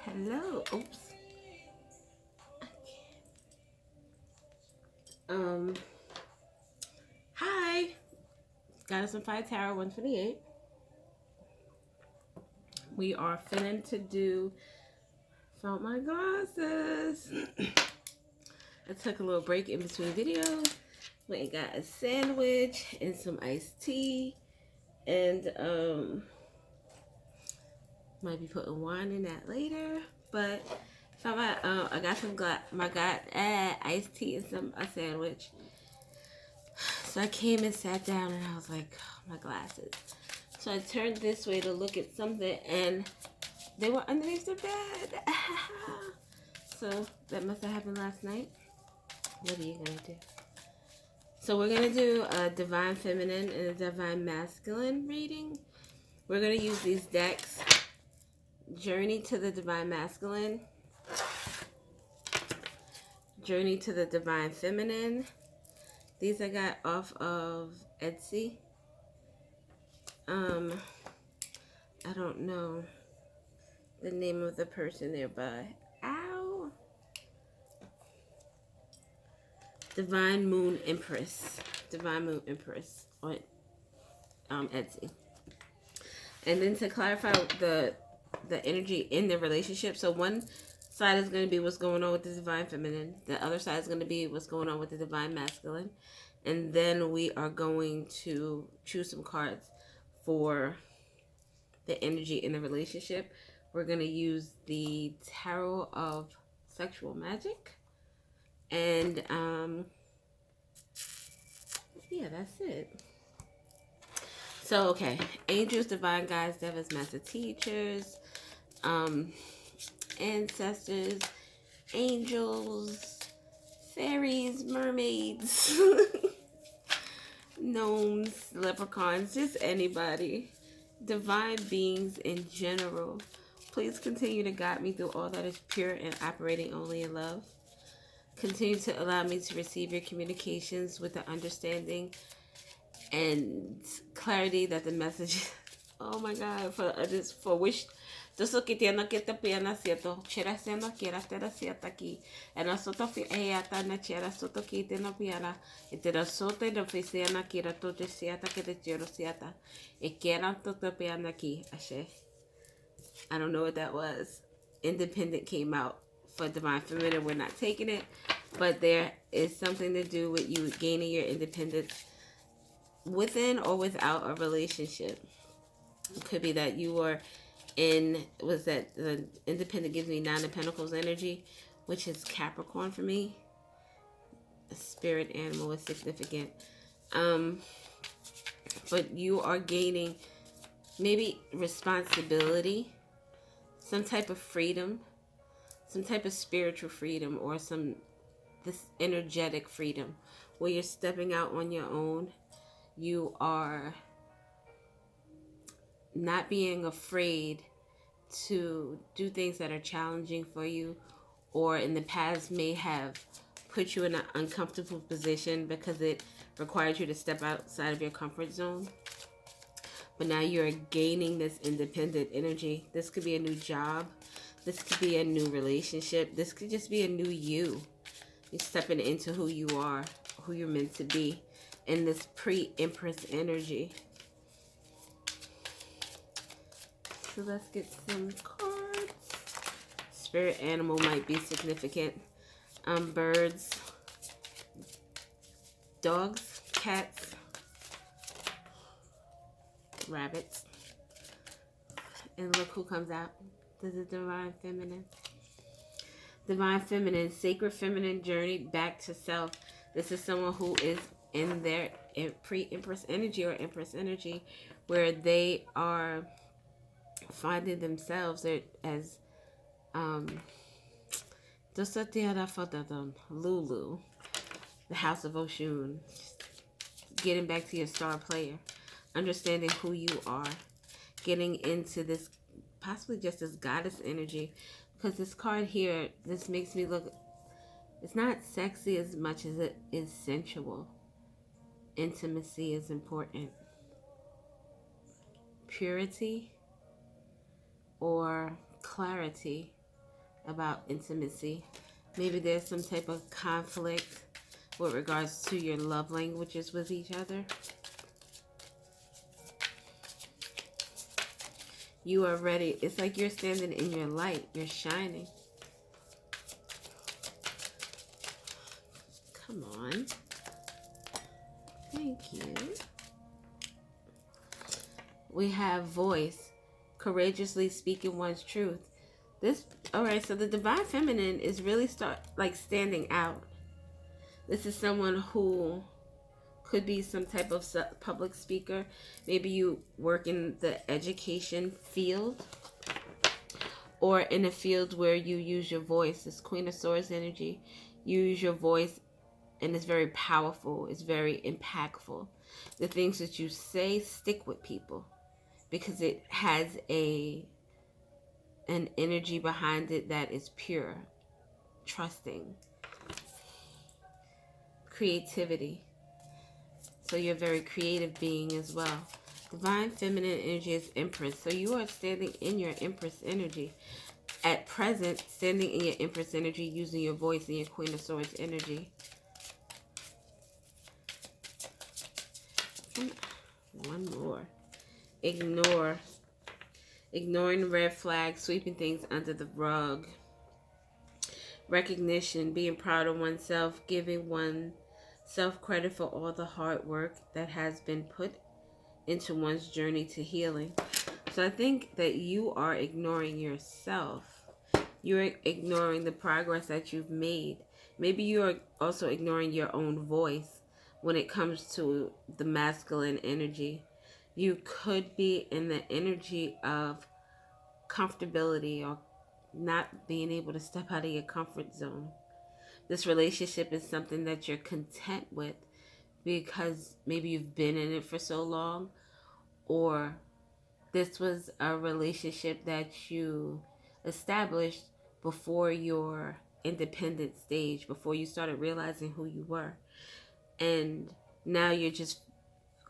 Hello. Oops. Hi. Goddess and Fire Tarot 128. We are finna to do. Found my glasses. I took a little break in between videos. Went and got a sandwich and some iced tea. And might be putting wine in that later. But found my I got some iced tea and a sandwich. So I came and sat down and I was like, oh, my glasses. So I turned this way to look at something and they were underneath the bed. So that must have happened last night. What are you gonna do? So we're gonna do a divine feminine and a divine masculine reading. We're gonna use these decks. Journey to the divine masculine. Journey to the divine feminine. These I got off of Etsy. I don't know the name of the person nearby. Ow! Divine Moon Empress. Divine Moon Empress on Etsy. And then to clarify the energy in the relationship. So one side is going to be what's going on with the divine feminine. The other side is going to be what's going on with the divine masculine. And then we are going to choose some cards for the energy in the relationship. We're going to use the Tarot of Sexual Magic. And yeah, that's it. So, okay. Angels, divine guides, devils, master teachers, ancestors, angels, fairies, mermaids, gnomes, leprechauns, just anybody. Divine beings in general. Please continue to guide me through all that is pure and operating only in love. Continue to allow me to receive your communications with the understanding and clarity that the message, oh my God, for which Doso que tiene que te piana cierto, chera siendo quiera te da cierta aquí. En la soto fi ata na chera soto que te no piana, e te da sote no oficina quiera tote cierta que te chero cierta. E quiera tote piana aquí, ashe. I don't know what that was. Independent came out for Divine Feminine. We're not taking it, but there is something to do with you gaining your independence within or without a relationship. It could be that you were the independent gives me Nine of Pentacles energy, which is Capricorn for me. A spirit animal is significant. But you are gaining maybe responsibility, some type of freedom, some type of spiritual freedom, or this energetic freedom where you're stepping out on your own. You are not being afraid to do things that are challenging for you, or in the past may have put you in an uncomfortable position because it required you to step outside of your comfort zone. But now you're gaining this independent energy. This could be a new job. This could be a new relationship. This could just be a new you. You're stepping into who you are, who you're meant to be in this pre-Empress energy. So let's get some cards. Spirit animal might be significant. Birds, dogs, cats, rabbits. And look who comes out. This is Divine Feminine. Divine Feminine, sacred feminine journey back to self. This is someone who is in their pre-Empress energy or Empress energy, where they are finding themselves as Lulu, the House of Oshun, getting back to your star player, understanding who you are, getting into this possibly just this goddess energy, because this card here, this makes me look, it's not sexy as much as it is sensual. Intimacy is important. Purity, or clarity about intimacy. Maybe there's some type of conflict with regards to your love languages with each other. You are ready. It's like you're standing in your light. You're shining. Come on. Thank you. We have voice. Courageously speaking one's truth. Alright, so the divine feminine is really standing out. This is someone who could be some type of public speaker. Maybe you work in the education field, or in a field where you use your voice. This Queen of Swords energy. You use your voice, and it's very powerful. It's very impactful. The things that you say stick with people because it has an energy behind it that is pure, trusting, creativity. So you're a very creative being as well. Divine feminine energy is Empress. So you are standing in your Empress energy. At present, standing in your Empress energy, using your voice and your Queen of Swords energy. One more. Ignoring red flags, sweeping things under the rug. Recognition, being proud of oneself, giving oneself credit for all the hard work that has been put into one's journey to healing. So I think that you are ignoring yourself. You're ignoring the progress that you've made. Maybe you're also ignoring your own voice when it comes to the masculine energy. You could be in the energy of comfortability or not being able to step out of your comfort zone. This relationship is something that you're content with because maybe you've been in it for so long, or this was a relationship that you established before your independent stage, before you started realizing who you were. And now you're just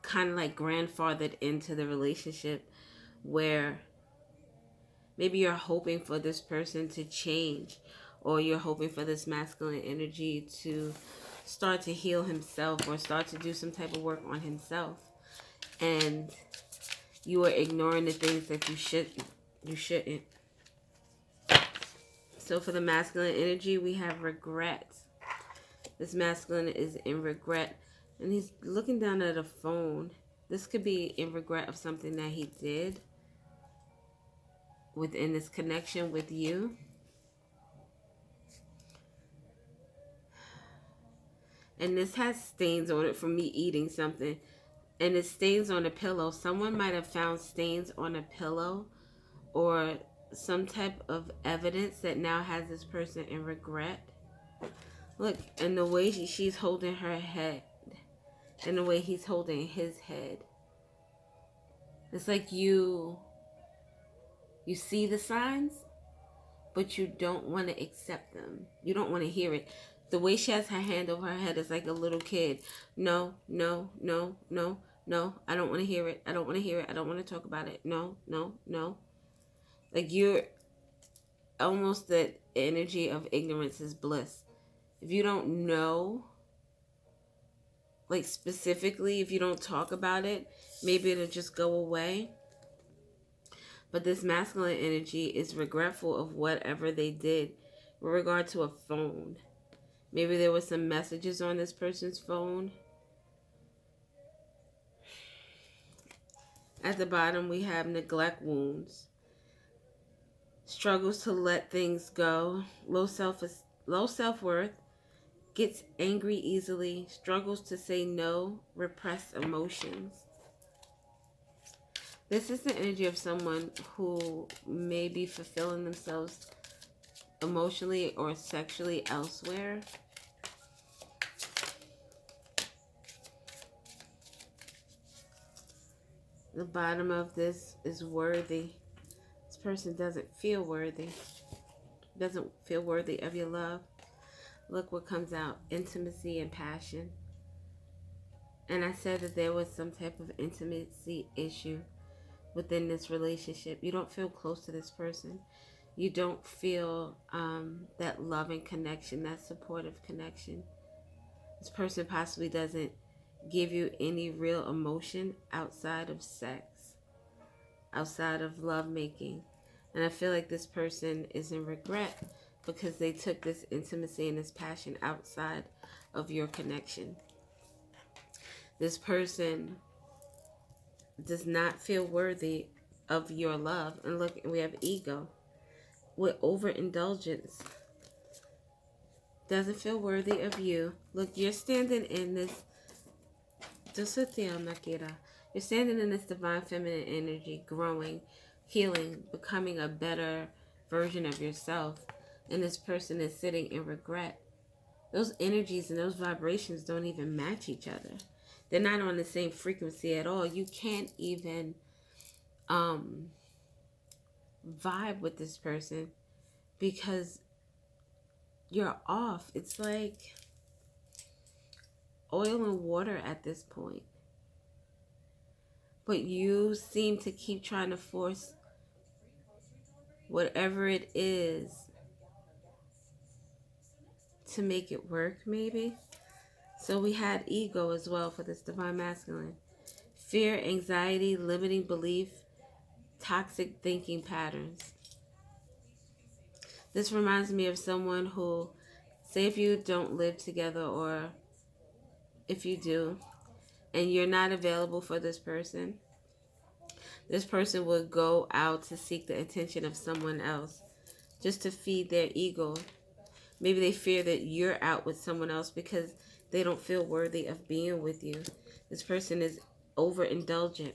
kind of like grandfathered into the relationship where maybe you're hoping for this person to change, or you're hoping for this masculine energy to start to heal himself or start to do some type of work on himself. And you are ignoring the things that you shouldn't. So for the masculine energy, we have regret. This masculine is in regret, and he's looking down at a phone. This could be in regret of something that he did within this connection with you. And this has stains on it from me eating something. And it stains on a pillow. Someone might have found stains on a pillow or some type of evidence that now has this person in regret. Look, and the way she's holding her head and the way he's holding his head. It's like you see the signs, but you don't want to accept them. You don't want to hear it. The way she has her hand over her head is like a little kid. No, no, no, no, no. I don't want to hear it. I don't want to hear it. I don't want to talk about it. No, no, no. Like you're almost the energy of ignorance is bliss. If you don't know, like specifically, if you don't talk about it, maybe it'll just go away. But this masculine energy is regretful of whatever they did with regard to a phone. Maybe there were some messages on this person's phone. At the bottom, we have neglect wounds. Struggles to let things go. Low self-worth. Gets angry easily. Struggles to say no. Repressed emotions. This is the energy of someone who may be fulfilling themselves emotionally or sexually elsewhere. The bottom of this is worthy. This person doesn't feel worthy. Doesn't feel worthy of your love. Look what comes out. Intimacy and passion. And I said that there was some type of intimacy issue within this relationship. You don't feel close to this person. You don't feel that loving connection, that supportive connection. This person possibly doesn't give you any real emotion outside of sex, outside of lovemaking. And I feel like this person is in regret because they took this intimacy and this passion outside of your connection. This person does not feel worthy of your love. And look, we have ego with overindulgence. Doesn't feel worthy of you. Look, you're standing in this. You're standing in this divine feminine energy, growing, healing, becoming a better version of yourself. And this person is sitting in regret. Those energies and those vibrations don't even match each other. They're not on the same frequency at all. You can't even vibe with this person because you're off. It's like oil and water at this point. But you seem to keep trying to force whatever it is to make it work, maybe. So we had ego as well for this divine masculine. Fear, anxiety, limiting belief, toxic thinking patterns. This reminds me of someone who, say if you don't live together, or if you do, and you're not available for this person would go out to seek the attention of someone else just to feed their ego. Maybe they fear that you're out with someone else because they don't feel worthy of being with you. This person is overindulgent.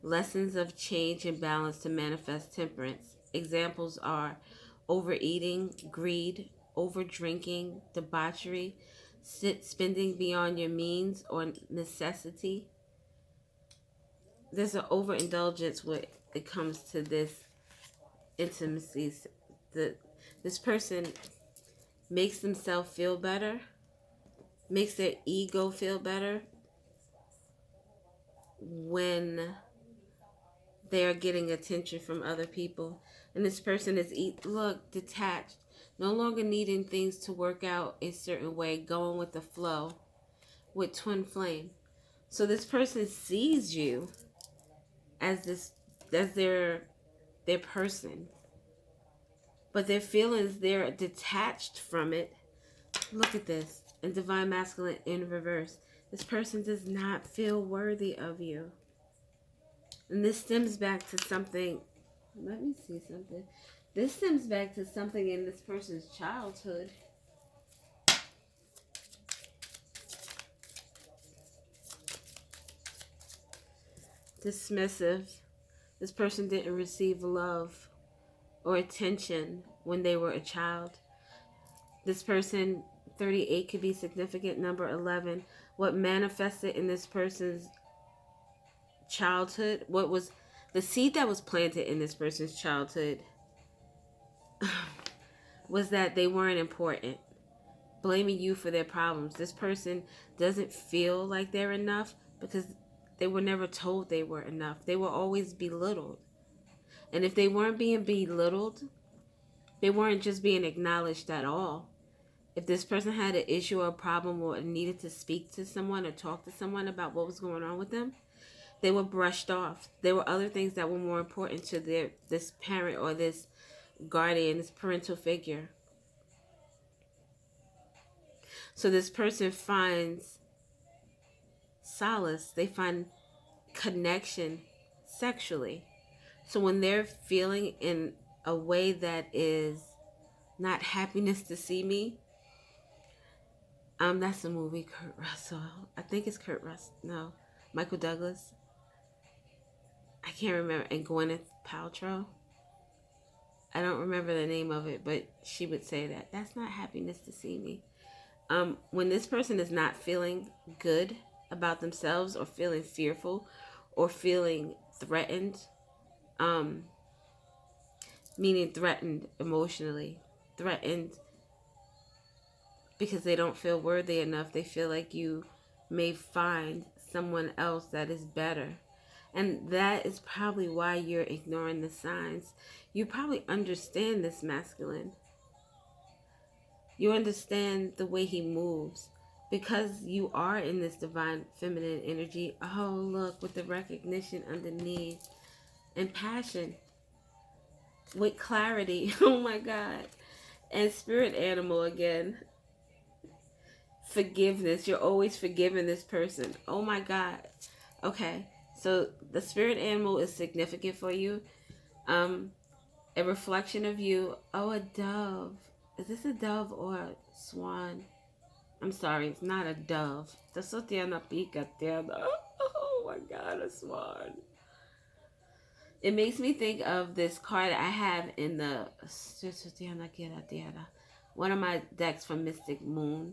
Lessons of change and balance to manifest temperance. Examples are overeating, greed, overdrinking, debauchery, spending beyond your means or necessity. There's an overindulgence when it comes to this intimacy. This person makes themselves feel better, makes their ego feel better when they are getting attention from other people. And this person is, detached, no longer needing things to work out a certain way, going with the flow with twin flame. So this person sees you as their person, but their feelings, they're detached from it. Look at this. And divine masculine in reverse. This person does not feel worthy of you. And this stems back to something. Let me see something. This stems back to something in this person's childhood. Dismissive. This person didn't receive love or attention when they were a child. This person, 38, could be significant number 11. What manifested in this person's childhood, what was the seed that was planted in this person's childhood was that they weren't important, blaming you for their problems. This person doesn't feel like they're enough because they were never told they were enough. They were always belittled. And if they weren't being belittled, they weren't just being acknowledged at all. If this person had an issue or a problem or needed to speak to someone or talk to someone about what was going on with them, they were brushed off. There were other things that were more important to this parent or this guardian, this parental figure. So this person finds solace. They find connection sexually. So when they're feeling in a way that is not happiness to see me, that's a movie, Kurt Russell. I think it's Kurt Russell. No, Michael Douglas. I can't remember. And Gwyneth Paltrow. I don't remember the name of it, but she would say that. That's not happiness to see me. When this person is not feeling good about themselves or feeling fearful or feeling threatened, meaning threatened emotionally, threatened because they don't feel worthy enough. They feel like you may find someone else that is better. And that is probably why you're ignoring the signs. You probably understand this masculine. You understand the way he moves. Because you are in this divine feminine energy. Oh, look, with the recognition underneath. And passion. With clarity. Oh my God. And spirit animal again. Forgiveness. You're always forgiving this person. Oh my God. Okay. So the spirit animal is significant for you. A reflection of you. Oh, a dove. Is this a dove or a swan? I'm sorry, it's not a dove. Oh my God, a swan. It makes me think of this card I have in the one of my decks from Mystic Moon.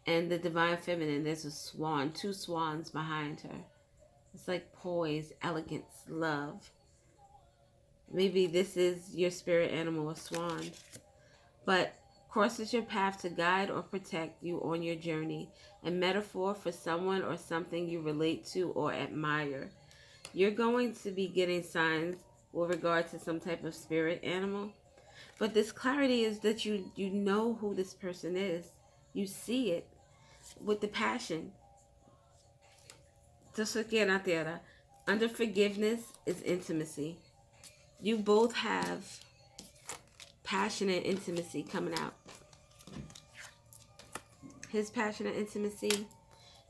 And the Divine Feminine, there's a swan, two swans behind her. It's like poise, elegance, love. Maybe this is your spirit animal, a swan. But crosses your path to guide or protect you on your journey. A metaphor for someone or something you relate to or admire. You're going to be getting signs with regard to some type of spirit animal. But this clarity is that you know who this person is. You see it with the passion. Under forgiveness is intimacy. You both have passionate intimacy coming out. His passionate intimacy,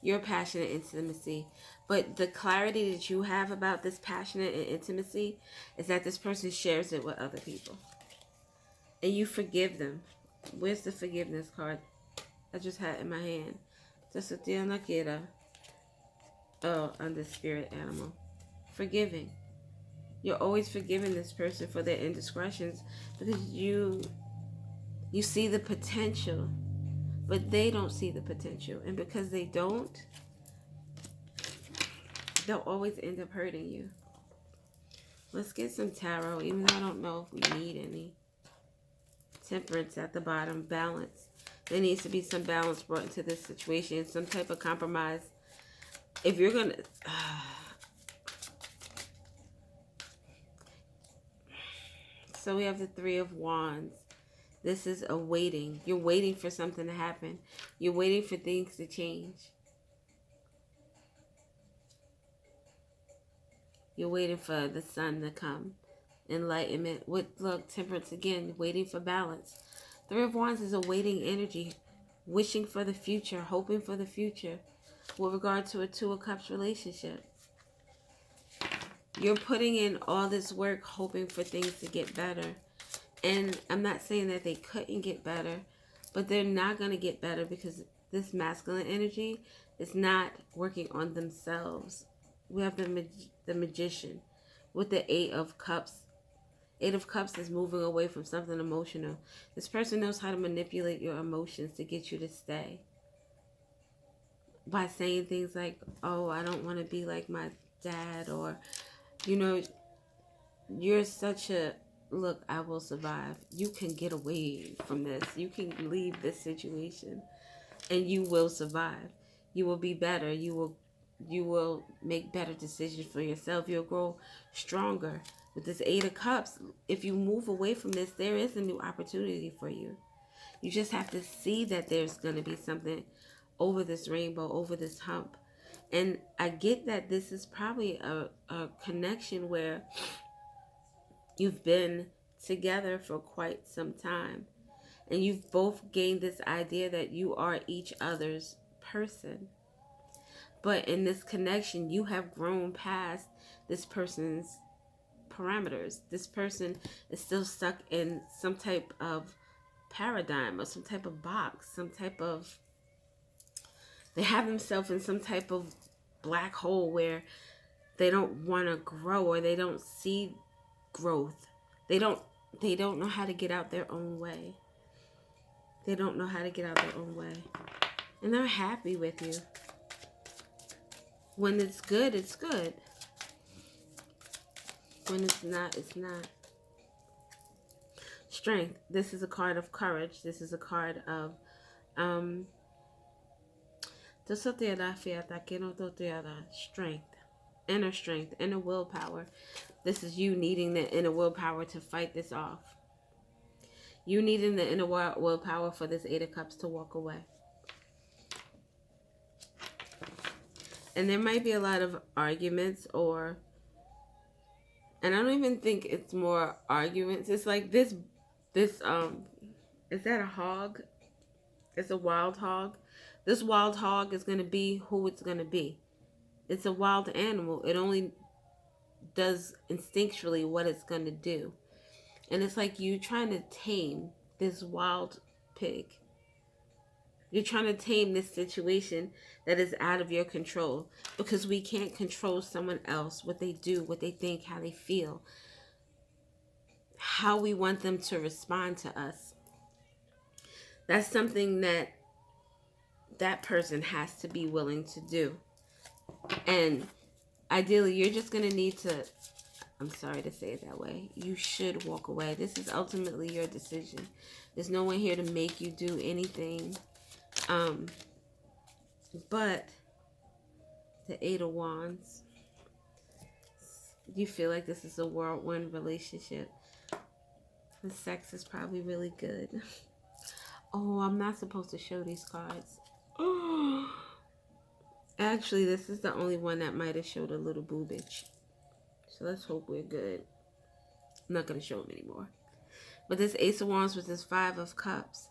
your passionate intimacy. But the clarity that you have about this passionate and intimacy is that this person shares it with other people. And you forgive them. Where's the forgiveness card? I just had it in my hand. Oh, under spirit animal. Forgiving. You're always forgiving this person for their indiscretions because you see the potential, but they don't see the potential. And because they don't, they'll always end up hurting you. Let's get some tarot, even though I don't know if we need any. Temperance at the bottom. Balance. There needs to be some balance brought into this situation. Some type of compromise. If you're going to... So we have the Three of Wands. This is a waiting. You're waiting for something to happen. You're waiting for things to change. You're waiting for the sun to come. Enlightenment. Look, temperance again. Waiting for balance. Three of Wands is a waiting energy. Wishing for the future. Hoping for the future. With regard to a Two of Cups relationship. You're putting in all this work hoping for things to get better. And I'm not saying that they couldn't get better, but they're not going to get better because this masculine energy is not working on themselves. We have the Magician with the Eight of Cups. Eight of Cups is moving away from something emotional. This person knows how to manipulate your emotions to get you to stay. By saying things like, oh, I don't want to be like my dad, or, you know, you're such a... Look, I will survive. You can get away from this. You can leave this situation. And you will survive. You will be better. You will make better decisions for yourself. You'll grow stronger. With this Eight of Cups, if you move away from this, there is a new opportunity for you. You just have to see that there's going to be something over this rainbow, over this hump. And I get that this is probably a connection where you've been together for quite some time. And you've both gained this idea that you are each other's person. But in this connection, you have grown past this person's parameters. This person is still stuck in some type of paradigm or some type of box, some type of... They have themselves in some type of black hole where they don't want to grow, or they don't see growth. They don't know how to get out their own way. They don't know how to get out their own way. And they're happy with you. When it's good, it's good. When it's not, it's not. Strength. This is a card of courage. This is a card of strength. inner strength, inner willpower. This is you needing the inner willpower to fight this off. You needing the inner willpower for this Eight of Cups to walk away. And there might be a lot of arguments, and I don't even think it's more arguments. It's like this, is that a hog? It's a wild hog. This wild hog is going to be who it's going to be. It's a wild animal. It only does instinctually what it's going to do. And it's like you trying to tame this wild pig. You're trying to tame this situation that is out of your control, because we can't control someone else, what they do, what they think, how they feel, how we want them to respond to us. That's something that person has to be willing to do. And ideally, you're just going to need to, I'm sorry to say it that way, you should walk away. This is ultimately your decision. There's no one here to make you do anything. But the Eight of Wands, you feel like this is a whirlwind relationship. The sex is probably really good. Oh, I'm not supposed to show these cards. Oh, actually, this is the only one that might have showed a little boobage. So let's hope we're good. I'm not going to show them anymore. But this Ace of Wands with this Five of Cups,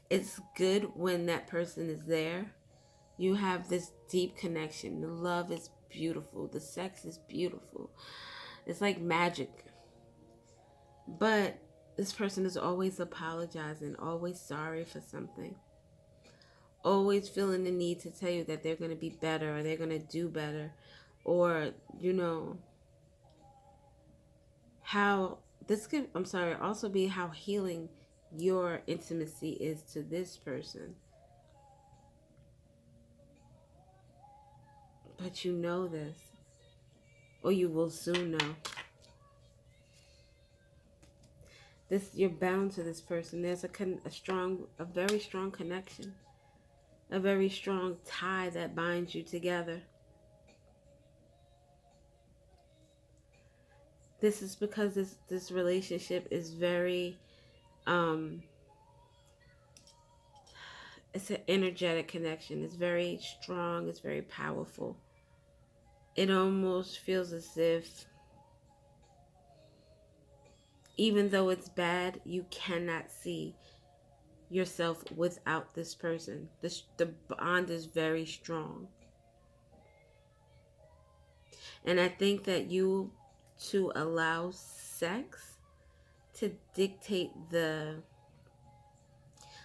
it's good when that person is there. You have this deep connection. The love is beautiful. The sex is beautiful. It's like magic. But this person is always apologizing, always sorry for something. Always feeling the need to tell you that they're going to be better, or they're going to do better. Or, how this could, also be how healing your intimacy is to this person. But you know this, or you will soon know. You're bound to this person. There's a very strong connection, a very strong tie that binds you together. This is because this relationship is very, it's an energetic connection. It's very strong. It's very powerful. It almost feels as if, even though it's bad, you cannot see yourself without this person. The bond is very strong. And I think that you to allow sex to dictate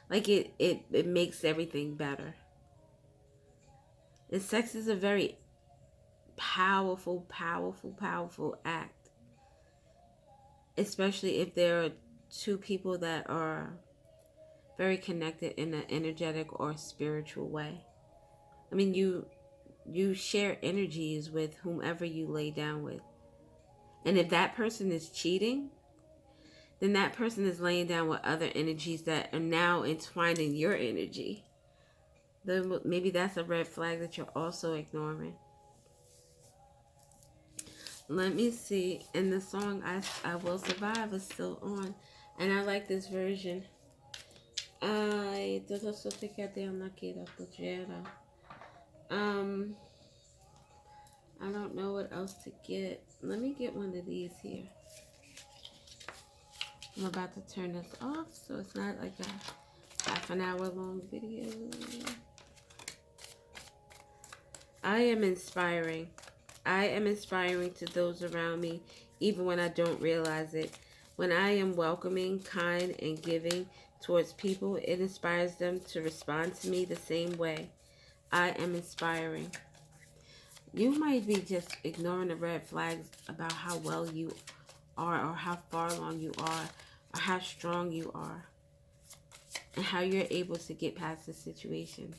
it makes everything better. And sex is a very powerful act. Especially if there are two people that are very connected in an energetic or spiritual way. I mean, you share energies with whomever you lay down with. And if that person is cheating, then that person is laying down with other energies that are now entwined in your energy. Then maybe that's a red flag that you're also ignoring. Let me see. And the song I Will Survive is still on. And I like this version. I don't know what else to get. Let me get one of these here. I'm about to turn this off so it's not like a half an hour long video. I am inspiring. I am inspiring to those around me, even when I don't realize it. When I am welcoming, kind, and giving towards people, it inspires them to respond to me the same way. I am inspiring. You might be just ignoring the red flags about how well you are, or how far along you are, or how strong you are, and how you're able to get past the situation.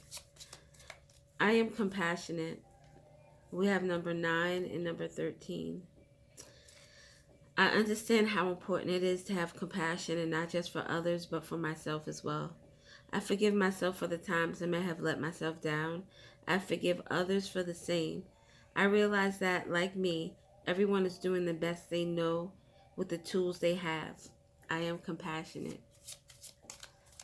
I am compassionate. We have number 9 and number 13. I understand how important it is to have compassion, and not just for others, but for myself as well. I forgive myself for the times I may have let myself down. I forgive others for the same. I realize that, like me, everyone is doing the best they know with the tools they have. I am compassionate.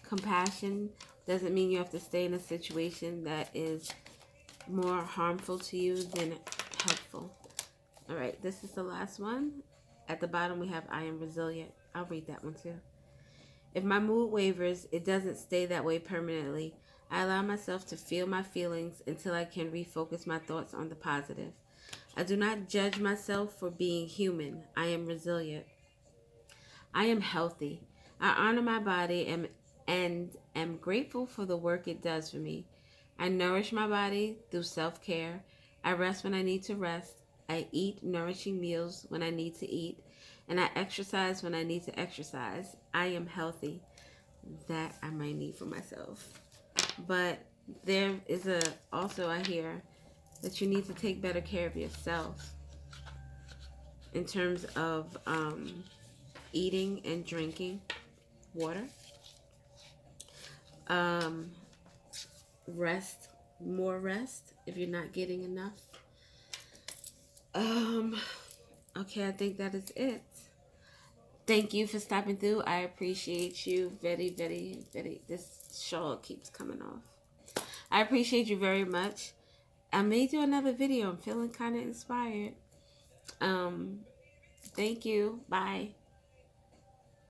Compassion doesn't mean you have to stay in a situation that is more harmful to you than helpful. All right, this is the last one. At the bottom, we have I am resilient. I'll read that one too. If my mood wavers, it doesn't stay that way permanently. I allow myself to feel my feelings until I can refocus my thoughts on the positive. I do not judge myself for being human. I am resilient. I am healthy. I honor my body and am grateful for the work it does for me. I nourish my body through self-care. I rest when I need to rest. I eat nourishing meals when I need to eat. And I exercise when I need to exercise. I am healthy. That I might need for myself. But there is also I hear that you need to take better care of yourself in terms of eating and drinking water. Rest, more rest if you're not getting enough. Okay, I think that is it. Thank you for stopping through. I appreciate you very, very, very. This shawl keeps coming off. I appreciate you very much. I may do another video. I'm feeling kind of inspired. Thank you. Bye.